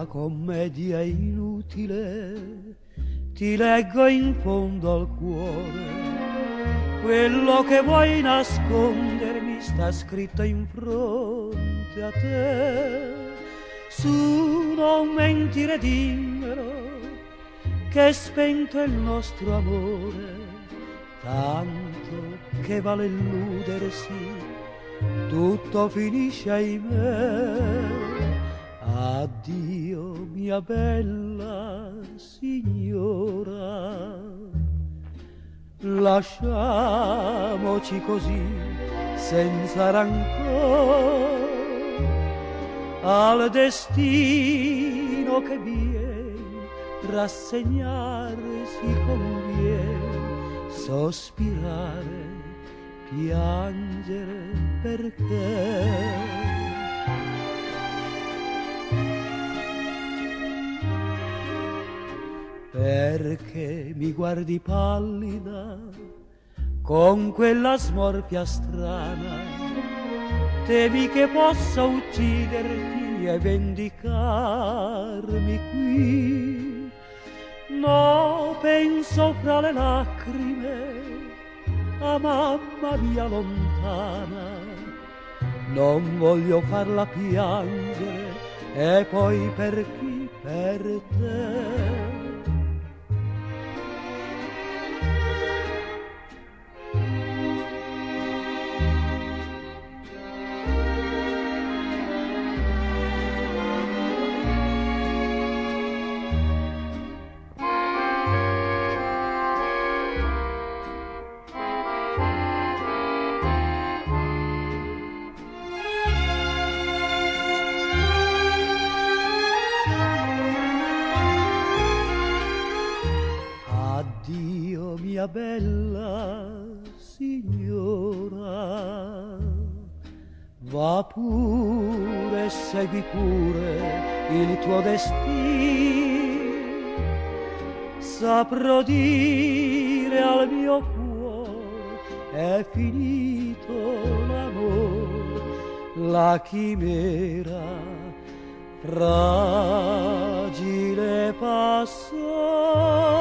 una commedia inutile, ti leggo in fondo al cuore. Quello che vuoi nascondermi sta scritto in fronte a te. Su, non mentire, dimmelo, che è spento il nostro amore, tanto che vale illudersi, tutto finisce ahimè. Addio mia bella signora, lasciamoci così senza rancore al destino che viene, rassegnare si conviene, sospirare, piangere perché. Perché mi guardi pallida con quella smorfia strana, temi che possa ucciderti e vendicarmi qui. No, penso fra le lacrime a mamma mia lontana, non voglio farla piangere, e poi per chi? Per te. Addio mia bella signora, va pure, segui pure il tuo destino, saprò dire al mio cuore è finito l'amore, la chimera fragile passò.